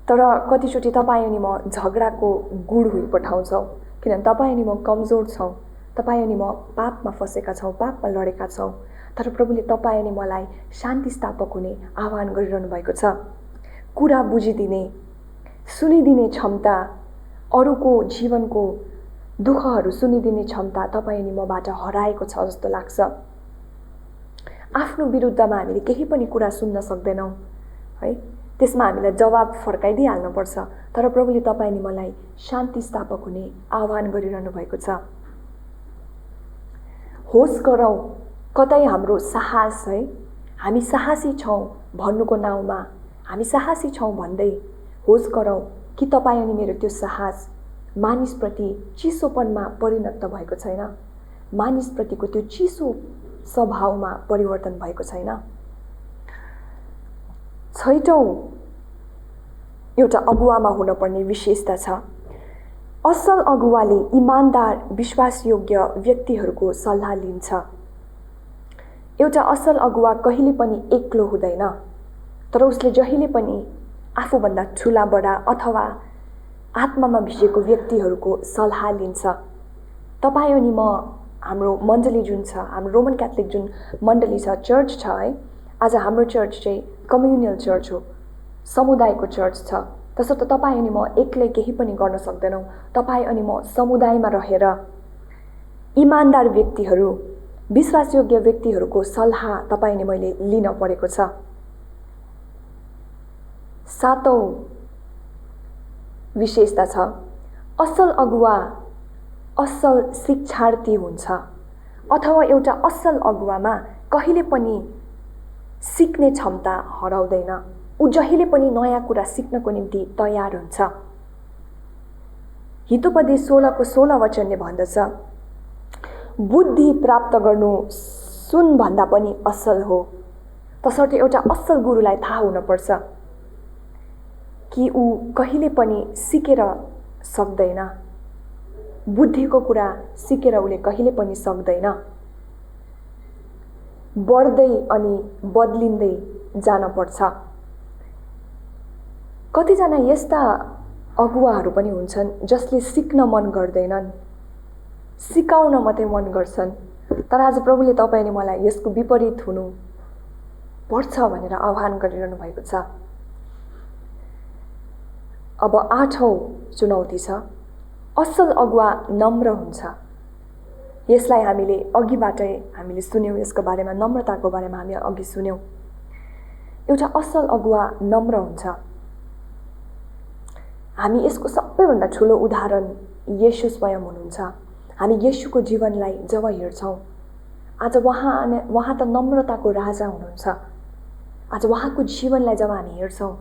तर कतिचोटि तपाईँ अनि म झगडाको गुड हुइपठाउँछौँ, किनभने तपाईँ अनि म कमजोर छौँ, तपाईँ अनि म पापमा फसेका छौँ, पापमा लडेका छौँ। तर प्रभुले तपाईँ अनि मलाई शान्ति स्थापक हुने आह्वान गरिरहनु भएको छ। कुरा बुझिदिने, सुनिदिने क्षमता, अरूको जीवनको दुःखहरू सुनिदिने क्षमता तपाईँ अनि मबाट हराएको छ जस्तो लाग्छ। आफ्नो विरुद्धमा हामीले केही पनि कुरा सुन्न सक्दैनौँ है, त्यसमा हामीलाई जवाब फर्काइदिइहाल्नुपर्छ। तर प्रभुले तपाईँ अनि मलाई शान्ति स्थापक हुने आह्वान गरिरहनु भएको छ। होस गरौँ, कतै हाम्रो साहस है, हामी साहसी छौँ भन्नुको नाउँमा हामी साहसी छौँ भन्दै होस गरौँ कि तपाईँ अनि मेरो त्यो साहस मानिसप्रति चिसोपनमा परिणत भएको छैन, मानिसप्रतिको त्यो चिसो स्वभावमा परिवर्तन भएको छैन। 6औं एउटा अगुवामा हुनुपर्ने विशेषता छ, असल अगुवाले इमानदार विश्वासयोग्य व्यक्तिहरूको सल्लाह लिन्छ। एउटा असल अगुवा कहिले पनि एक्लो हुँदैन, तर उसले जहिले पनि आफूभन्दा ठुला बडा अथवा आत्मामा भिजेको व्यक्तिहरूको सल्लाह लिन्छ। तपाईँ अनि म, हाम्रो मण्डली जुन छ, हाम्रो रोमन क्याथोलिक जुन मण्डली छ, चर्च छ है, आज हाम्रो चर्च चाहिँ कम्युनियल चर्च हो, समुदायको चर्च छ। तसर्थ तपाईँ अनि म एक्लै केही पनि गर्न सक्दैनौँ। तपाईँ अनि म समुदायमा रहेर इमानदार व्यक्तिहरू, विश्वासयोग्य व्यक्तिहरूको सल्लाह तपाईँ अनि मैले लिन परेको छ। 7औं विशेषता छ, असल अगुवा असल शिक्षार्थी हुन्छ, अथवा एउटा असल अगुवामा कहिले पनि सिक्ने क्षमता हराउँदैन। ऊ जहिले पनि नयाँ कुरा सिक्नको निम्ति तयार हुन्छ। हितोपदेश 16 को 16 वचनले भन्दछ, बुद्धि प्राप्त गर्नु सुन भन्दा पनि असल हो। तसर्थ एउटा असल गुरुलाई थाहा हुनुपर्छ कि ऊ कहिले पनि सिकेर सक्दैन, बुद्धिको कुरा सिकेर उसले कहिले पनि सक्दैन। बढ्दै अनि बदलिँदै जान पर्छ। कतिजना यस्ता अगुवाहरू पनि हुन्छन् जसले सिक्न मन गर्दैनन्, सिकाउन मात्रै मन गर्छन्। तर आज प्रभुले तपाईँ अनि मलाई यसको विपरीत हुनु पर्छ भनेर आह्वान गरिरहनु भएको छ। अब 8औं चुनौती छ, असल अगुवा नम्र हुन्छ। यसलाई हामीले अघिबाटै हामीले सुन्यौँ, यसको बारेमा, नम्रताको बारेमा हामी अघि सुन्यौँ। एउटा असल अगुवा नम्र हुन्छ। हामी यसको सबैभन्दा ठुलो उदाहरण येशू स्वयं हुनुहुन्छ। हामी येशूको जीवनलाई जब हेर्छौँ, आज उहाँ त नम्रताको राजा हुनुहुन्छ। आज उहाँको जीवनलाई जब हामी हेर्छौँ,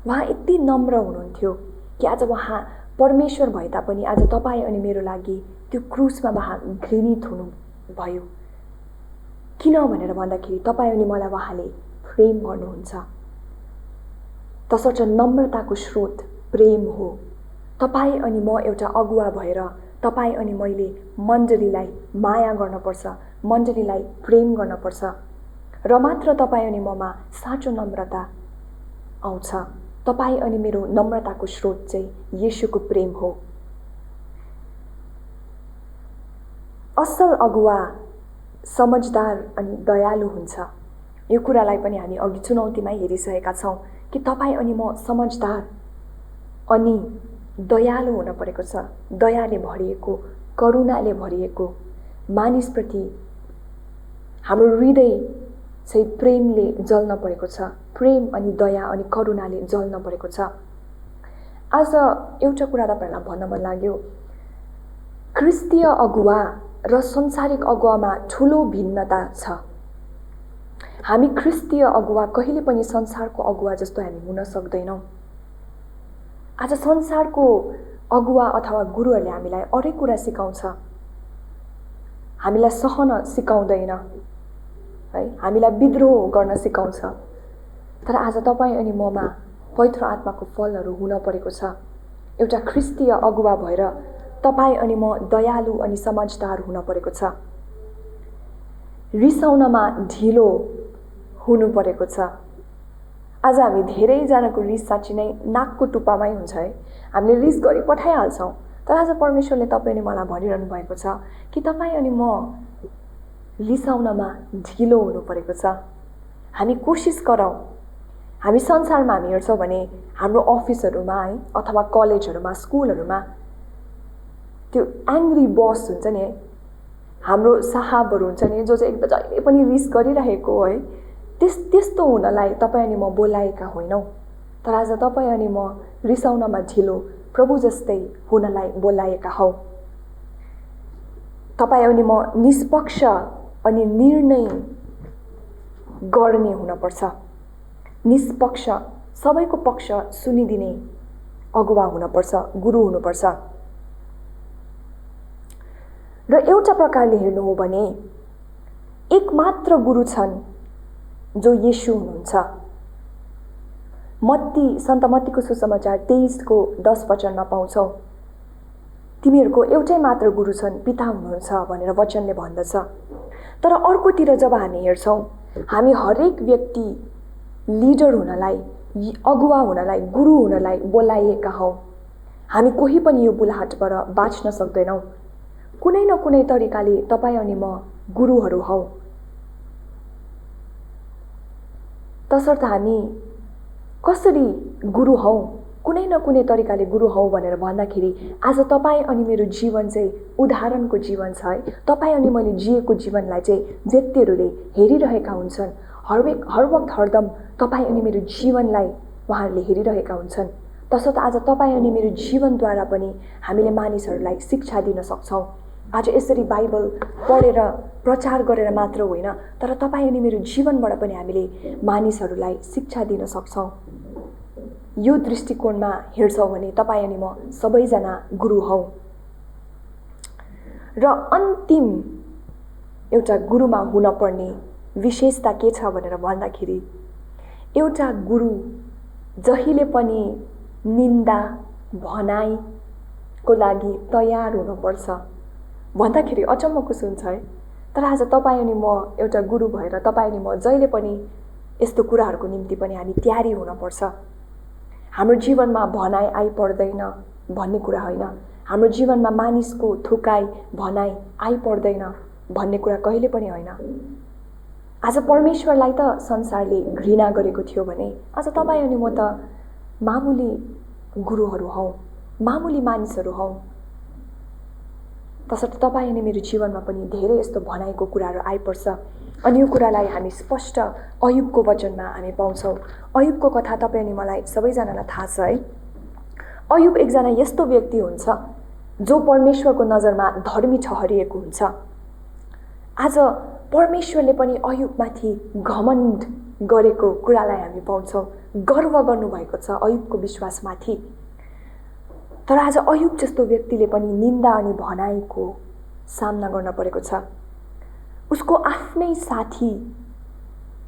उहाँ यति नम्र हुनुहुन्थ्यो कि आज उहाँ परमेश्वर भए तापनि आज तपाईँ अनि मेरो लागि त्यो क्रुसमा उहाँ घृणित हुनुभयो। किन भनेर भन्दाखेरि तपाईँ अनि मलाई उहाँले प्रेम गर्नुहुन्छ। तसर्थ नम्रताको स्रोत प्रेम हो। तपाईँ अनि म एउटा अगुवा भएर तपाईँ अनि मैले मण्डलीलाई माया गर्नुपर्छ, मण्डलीलाई प्रेम गर्नुपर्छ, र मात्र तपाईँ अनि ममा साँचो नम्रता आउँछ। तपाईँ अनि मेरो नम्रताको स्रोत चाहिँ येशूको प्रेम हो। असल अगुवा समझदार अनि दयालु हुन्छ। यो कुरालाई पनि हामी अघि चुनौतीमै हेरिसकेका छौँ कि तपाईँ अनि म समझदार अनि दयालु हुन परेको छ। दयाले भरिएको, करुणाले भरिएको, मानिसप्रति हाम्रो हृदय चाहिँ प्रेमले जल्न परेको छ। प्रेम अनि दया अनि करुणाले जल्न परेको छ। आज एउटा कुरा तपाईहरुलाई भन्न मन लाग्यो। ख्रिस्तीय अगुवा र संसारिक अगुवामा ठूलो भिन्नता छ। हामी ख्रिस्तीय अगुवा कहिले पनि संसारको अगुवा जस्तो हामी हुन सक्दैनौं। आज संसारको अगुवा अथवा गुरुहरूले हामीलाई अरू कुरा सिकाउँछ, हामीलाई सहन सिकाउँदैन है, हामीलाई विद्रोह गर्न सिकाउँछ। तर आज तपाईं अनि ममा पवित्र आत्माको फलहरू हुन परेको छ। एउटा ख्रिस्तीय अगुवा भएर तपाईं अनि म दयालु अनि समझदार हुन परेको छ। रिसाउनमा ढिलो हुनु परेको छ। आज हामी धेरैजनाको रिस साँच्चै नै नाकको टुप्पामै हुन्छ है। हामीले रिस गरी पठाइहाल्छौं। तर आज परमेश्वरले तपाईं अनि मलाई भनिरहनु भएको छ कि तपाईं अनि म रिसाउनमा ढिलो हुनु परेको छ। हामी कोसिस गरौँ। हामी संसारमा हामी हेर्छौं भने हाम्रो अफिसहरुमा है अथवा कलेजहरुमा, स्कुलहरुमा त्यो एङ्ग्री बस हुन्छ नि है, हाम्रो साहबहरु हुन्छ नि जो चाहिँ एकदम जहिले पनि रिस गरिरहेको है, त्यस्तो हुनलाई तपाईं अनि म बोलाएका होइनौं। तर आज तपाईं अनि म रिसाउनमा ढिलो प्रभु जस्तै हुनलाई बोलाएका हौ। तपाईं अनि म निष्पक्ष अनि निर्णय गर्ने हुनुपर्छ। निष्पक्ष, सबैको पक्ष सुनिदिने अगुवा हुनुपर्छ, गुरु हुनुपर्छ। र एउटा प्रकारले हेर्नु हो भने एकमात्र गुरु छन् जो येशू हुनुहुन्छ। सन्त मत्तीको सुसमाचार 23 को 10 वचनमा पाउँछौ, तिमीहरूको एउटै मात्र गुरु छन्, पिता हुनुहुन्छ भनेर वचनले भन्दछ। तर अर्कोतिर जब हामी हेर्छौं, हामी हरेक व्यक्ति लिडर हुनलाई, अगुवा हुनलाई, गुरु हुनलाई बोलाइएका हौ। हामी कोही पनि यो बुलाहटबाट बाँच्न सक्दैनौं। कुनै न कुनै तरिकाले तपाईं अनि म गुरुहरू हौ। तसर्थ हामी कसरी गुरु हौ, कुनै न कुनै तरिकाले गुरु हौ भनेर भन्दाखेरि आज तपाईं अनि मेरो जीवन चाहिँ उदाहरणको जीवन छ है। तपाईं अनि मैले जिएको जीवनलाई चाहिँ व्यक्तिहरूले हेरिरहेका हुन्छन्। हर वक्त हरदम तपाईं अनि मेरो जीवनलाई उहाँहरूले हेरिरहेका हुन्छन्। तसर्थ आज तपाईं अनि मेरो जीवनद्वारा पनि हामीले मानिसहरूलाई शिक्षा दिन सक्छौं। आज यसरी बाइबल पढेर प्रचार गरेर मात्र होइन, तर तपाईं अनि मेरो जीवनबाट पनि हामीले मानिसहरूलाई शिक्षा दिन सक्छौं। यो दृष्टिकोणमा हेर्छौं भने तपाईं अनि म सबैजना गुरु हौ। र अन्तिम एउटा गुरुमा हुन पर्ने विशेषता के छ भनेर भन्दाखेरि एउटा गुरु जहिले पनि निन्दा भनाइको लागि तयार हुनुपर्छ भन्दाखेरि अचम्मको सुन्छ है। तर आज तपाईं अनि म एउटा गुरु भएर तपाईं अनि म जहिले पनि यस्तो कुराहरूको निम्ति पनि हामी तयारी हुनुपर्छ। हाम्रो जीवनमा भनाइ आइपर्दैन भन्ने कुरा होइन, हाम्रो जीवनमा मानिसको थुकाई भनाइ आइपर्दैन भन्ने कुरा कहिले पनि होइन। आज परमेश्वरलाई त संसारले घृणा गरेको थियो भने आज तपाईं अनि म त मामुली गुरुहरू हौ, मामुली मानिसहरू हौ। तसर्थ तपाईं अनि मेरो जीवनमा पनि धेरै यस्तो भनाइको कुराहरू आइपर्छ। अनि यो कुरालाई हामी स्पष्ट अयुबको वचनमा हामी पाउँछौं। अयुबको कथा तपाईं अनि मलाई सबैजनालाई थाहा छ है। अयुब एकजना यस्तो व्यक्ति हुन्छ जो परमेश्वरको नजरमा धर्मी ठहरिएको हुन्छ। आज परमेश्वरले पनि अयुबमाथि घमण्ड गरेको कुरालाई हामी पाउँछौं। गर्व गर्नुभएको छ अयुबको विश्वासमाथि। तर आज अयुब जस्तो व्यक्तिले पनि निन्दा अनि भनाइको सामना गर्न परेको छ। उसको आफ्नै साथी,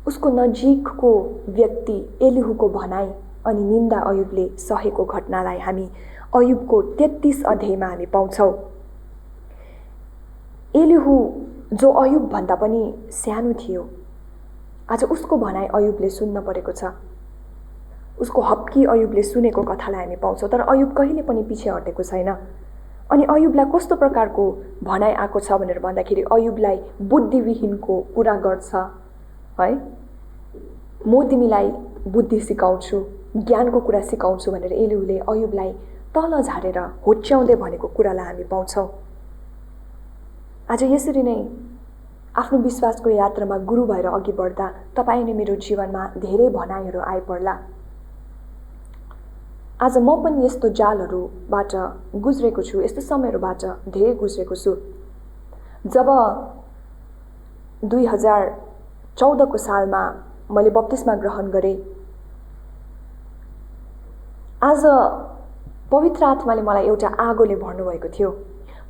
उसको नजिकको व्यक्ति एलिहुको भनाइ अनि निन्दा अयुबले सहेको घटनालाई हामी अयुबको 33 अध्यायमा हामी पाउँछौं। एलिहु जो अयुब भन्दा पनि सानो थियो, आज उसको भनाइ अयुबले सुन्न परेको छ। उसको हप्की अयुबले सुनेको कथालाई हामी पाउँछौँ। तर अयुब कहिले पनि पछि हटेको छैन। अनि अयुबलाई कस्तो प्रकारको भनाइ आएको छ भनेर भन्दाखेरि अयुबलाई बुद्धिविहीनको कुरा गर्छ है। म तिमीलाई बुद्धि सिकाउँछु, ज्ञानको कुरा सिकाउँछु भनेर एलिहुले अयुबलाई तल झारेर होच्याउँदै भनेको कुरालाई हामी पाउँछौँ। आज यसरी नै आफ्नो विश्वासको यात्रामा गुरु भएर अघि बढ्दा तपाईँ नै मेरो जीवनमा धेरै भनाइहरू आइपर्ला। आज म पनि यस्तो जालहरूबाट गुज्रेको छु, यस्तो समयहरूबाट धेरै गुज्रेको छु। जब 2014 को सालमा मैले बप्तिस्मा ग्रहण गरेँ, आज पवित्र आत्माले मलाई एउटा आगोले भर्नुभएको थियो।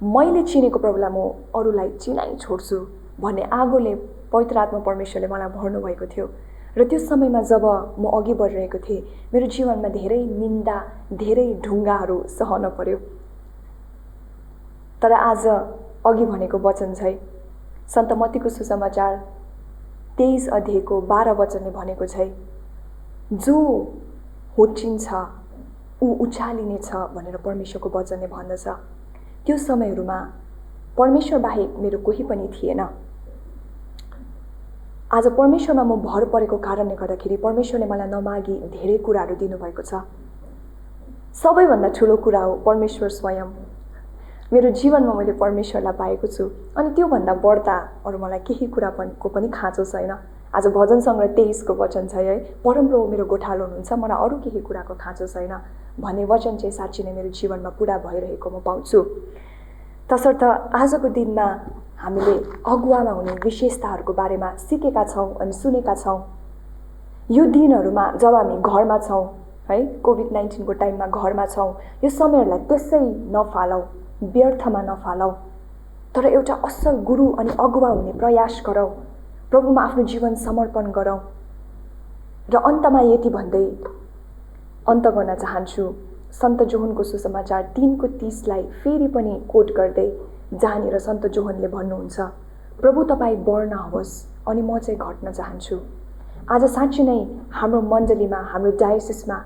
मैले चिनेको प्रभुलाई म अरूलाई चिनाइ छोड्छु भन्ने आगोले पवित्र आत्मा परमेश्वरले मलाई भर्नुभएको थियो। र त्यो समयमा जब म अघि बढिरहेको थिएँ, मेरो जीवनमा धेरै निन्दा, धेरै ढुङ्गाहरू सहन पर्यो। तर आज अघि भनेको वचन चाहिँ सन्त मत्तीको सुसमाचार 23 अध्यायको 12 वचनले भनेको चाहिँ जो होचिन्छ ऊ उचालिनेछ भनेर परमेश्वरको वचनले भन्दछ। त्यो समयहरूमा परमेश्वर बाहेक मेरो कोही पनि थिएन। आज परमेश्वरमा म भर परेको कारणले गर्दाखेरि परमेश्वरले मलाई नमागी धेरै कुराहरू दिनुभएको छ। सबैभन्दा ठुलो कुरा हो परमेश्वर स्वयं। मेरो जीवनमा मैले परमेश्वरलाई पाएको छु अनि त्योभन्दा बढ्ता अरू मलाई केही कुराको पनि खाँचो छैन। आज भजन सङ्ग्रह 23 को वचन छ है, परमप्रभु मेरो गोठालो हुनुहुन्छ, मलाई अरू केही कुराको खाँचो छैन भन्ने वचन चाहिँ साँच्चै नै मेरो जीवनमा पुरा भइरहेको म पाउँछु। तसर्थ आजको दिनमा हामीले अगुवामा हुने विशेषताहरूको बारेमा सिकेका छौँ अनि सुनेका छौँ। यो दिनहरूमा जब हामी घरमा छौँ है, कोभिड-19 को टाइममा घरमा छौँ, यो समयहरूलाई त्यसै नफालौँ, व्यर्थमा नफालौँ, तर एउटा असल गुरु अनि अगुवा हुने प्रयास गरौँ, प्रभुमा आफ्नो जीवन समर्पण गरौँ। र अन्तमा यति भन्दै अन्त गर्न चाहन्छु सन्त जोहनको सुसमाचार 3 को 30 लाई फेरि पनि कोट गर्दै, जहाँनिर सन्त जोहनले भन्नुहुन्छ, प्रभु तपाईँ बढ्न होस् अनि म चाहिँ घट्न चाहन्छु। आज साँच्चै नै हाम्रो मण्डलीमा, हाम्रो डायोसिसमा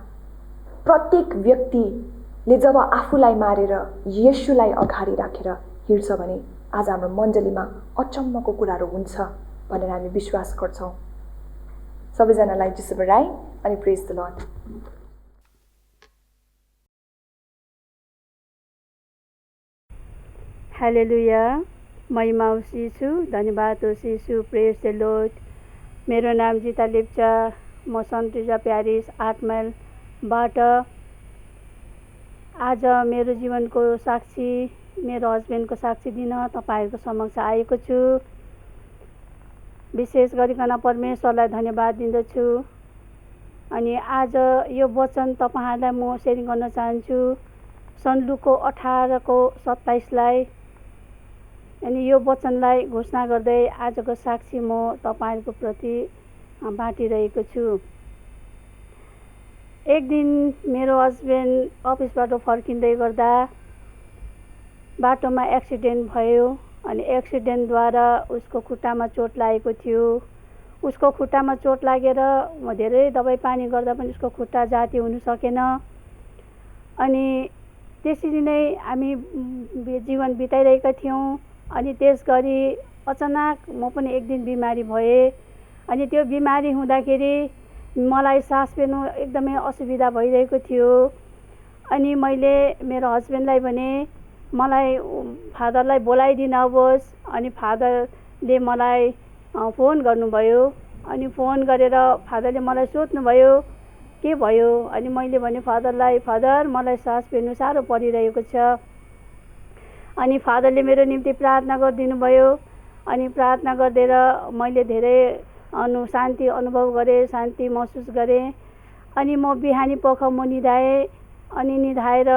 प्रत्येक व्यक्तिले जब आफूलाई मारेर येशूलाई अगाडि राखेर हिँड्छ भने आज हाम्रो मण्डलीमा अचम्मको कुराहरू हुन्छ भनेर हामी विश्वास गर्छौँ। सबैजनालाई जिसु बढाई अनि प्रेज द लर्ड। हालेलुया, महिमा होस् यीशु, धन्यवाद होस् यीशु, प्रेज द लर्ड। मेरो नाम जिता लेप्चा, म सन्त ट्रिजा प्यारिस 8 माइलबाट आज मेरो जीवनको साक्षी, मेरो हस्बेन्डको साक्षी दिन तपाईँहरूको समक्ष आएको छु। विशेष गरिकन परमेश्वरलाई धन्यवाद दिँदछु। अनि आज यो वचन तपाईँहरूलाई म सेयरिङ गर्न चाहन्छु, सन् लुको 18 को 27 लाई। अनि यो वचनलाई घोषणा गर्दै आजको साक्षी म तपाईँहरूको प्रति बाँटिरहेको छु। एक दिन मेरो हस्बेन्ड अफिसबाट फर्किँदै गर्दा बाटोमा एक्सिडेन्ट भयो अनि एक्सिडेन्टद्वारा उसको खुट्टामा चोट लागेको थियो। उसको खुट्टामा चोट लागेर म धेरै दबाई पानी गर्दा पनि उसको खुट्टा जाती हुन सकेन। अनि त्यसरी नै हामी जीवन बिताइरहेका थियौँ। अनि त्यस गरी अचानक म पनि एक दिन बिमारी भएँ। अनि त्यो बिमारी हुँदाखेरि मलाई सास फेर्नु एकदमै असुविधा भइरहेको थियो। अनि मैले मेरो हस्बेन्डलाई भने मलाई फादरलाई बोलाइदिनुहोस्। अनि फादरले मलाई फोन गर्नुभयो। अनि फोन गरेर फादरले मलाई सोध्नुभयो के भयो। अनि मैले भने फादरलाई, फादर मलाई सास फेर्नु साह्रो परिरहेको छ। अनि फादरले मेरो निम्ति प्रार्थना गरिदिनु भयो। अनि प्रार्थना गरिदिएर मैले धेरै शान्ति अनुभव गरेँ, शान्ति महसुस गरेँ। अनि म बिहानी पख म निधाएँ। अनि निधाएर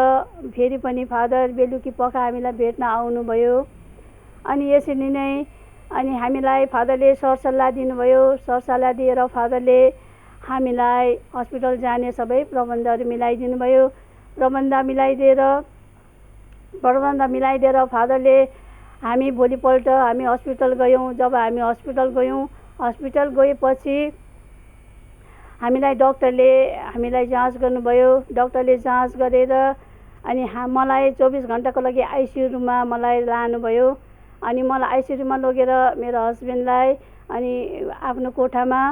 फेरि पनि फादर बेलुकी पख हामीलाई भेट्न आउनुभयो। अनि यसरी नै अनि हामीलाई फादरले सरसल्लाह दिनुभयो। सरसल्लाह दिएर फादरले हामीलाई हस्पिटल जाने सबै प्रबन्धहरू मिलाइदिनु भयो। प्रबन्ध मिलाइदिएर फादरले हामी भोलिपल्ट हामी हस्पिटल गयौँ। जब हामी हस्पिटल गयौँ, हस्पिटल गएपछि हामीलाई डक्टरले हामीलाई जाँच गर्नुभयो। डक्टरले जाँच गरेर अनि मलाई 24 घन्टाको लागि आइसियु रुममा मलाई लानुभयो। अनि मलाई आइसियु रुममा लगेर मेरो हस्बेन्डलाई अनि आफ्नो कोठामा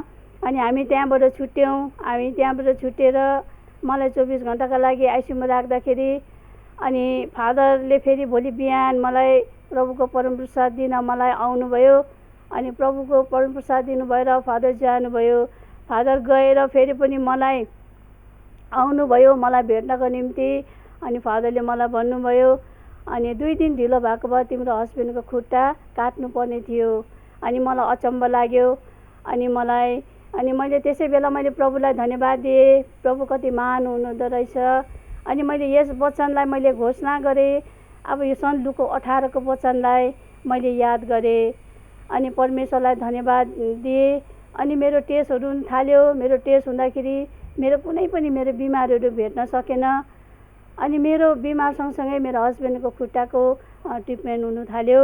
अनि हामी त्यहाँबाट छुट्यौँ। हामी त्यहाँबाट छुटेर मलाई 24 घन्टाका लागि आइसियुमा राख्दाखेरि अनि फादरले फेरि भोलि बिहान मलाई प्रभुको परमप्रसाद दिन मलाई आउनुभयो। अनि प्रभुको परमप्रसाद दिनुभएर फादर जानुभयो। फादर गएर फेरि पनि मलाई आउनुभयो मलाई भेट्नको निम्ति। अनि फादरले मलाई भन्नुभयो अनि 2 दिन ढिलो भएको भए तिम्रो हस्बेन्डको खुट्टा काट्नुपर्ने थियो। अनि मलाई अचम्म लाग्यो। अनि मैले त्यसै बेला मैले प्रभुलाई धन्यवाद दिएँ। प्रभु कति महान हुनुहुँदो रहेछ। अनि मैले यस वचनलाई मैले घोषणा गरेँ। अब यो सन् लुको 18 को वचनलाई मैले याद गरेँ अनि परमेश्वरलाई धन्यवाद दिएँ। अनि मेरो टेस्टहरू हुन थाल्यो। मेरो टेस्ट हुँदाखेरि मेरो कुनै पनि मेरो बिमारहरू भेट्न सकेन। अनि मेरो बिमार सँगसँगै मेरो हस्बेन्डको खुट्टाको ट्रिटमेन्ट हुन थाल्यो।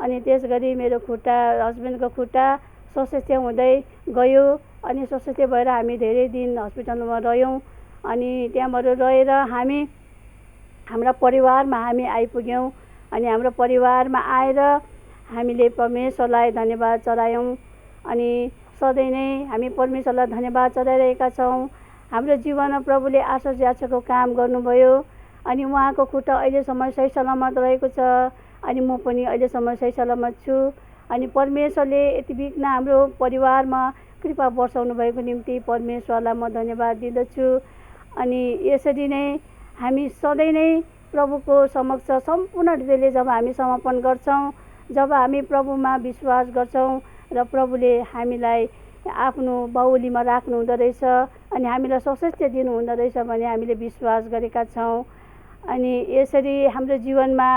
अनि त्यस गरी मेरो हस्बेन्डको खुट्टा स्वास्थ्य हुँदै गयो। अनि स्वास्थ्य भएर हामी धेरै दिन हस्पिटलमा रह्यौँ। अनि त्यहाँबाट रहेर हाम्रा परिवारमा हामी आइपुग्यौँ। अनि हाम्रो परिवारमा आएर हामीले परमेश्वरलाई धन्यवाद चढायौँ। अनि सधैँ नै हामी परमेश्वरलाई धन्यवाद चढाइरहेका छौँ। हाम्रो जीवनमा प्रभुले आश्चर्यको काम गर्नुभयो। अनि उहाँको खुट्टा अहिलेसम्म सही सलामत रहेको छ। अनि म पनि अहिलेसम्म सही सलामत छु। अनि परमेश्वरले यति बिघ्न हाम्रो परिवारमा कृपा वर्षाउनु भएको निम्ति परमेश्वरलाई म धन्यवाद दिँदछु। अनि यसरी नै हामी सधैँ नै प्रभुको समक्ष सम्पूर्ण हृदयले जब हामी समर्पण गर्छौँ, जब हामी प्रभुमा विश्वास गर्छौँ र प्रभुले हामीलाई आफ्नो बाहुलीमा राख्नु हुँदो रहेछ अनि हामीलाई स्वास्थ्य दिनु हुँदो रहेछ भने हामीले विश्वास गरेका छौँ। अनि यसरी हाम्रो जीवनमा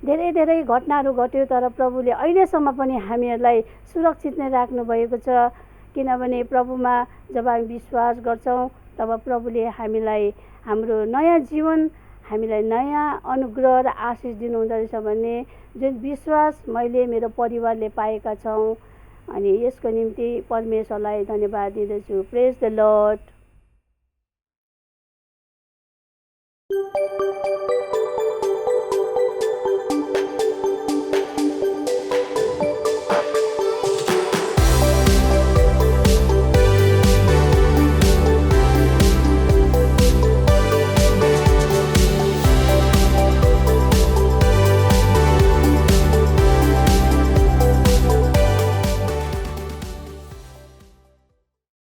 धेरै धेरै घटनाहरू घट्यो तर प्रभुले अहिलेसम्म पनि हामीहरूलाई सुरक्षित नै राख्नु भएको छ। किनभने प्रभुमा जब हामी विश्वास गर्छौँ तब प्रभुले हामीलाई हाम्रो नयाँ जीवन हामीलाई नयाँ अनुग्रह र आशिष दिनुहुँदो रहेछ भन्ने जुन विश्वास मैले मेरो परिवारले पाएका छौँ। अनि यसको निम्ति परमेश्वरलाई धन्यवाद दिँदछु। प्रेज द लर्ड।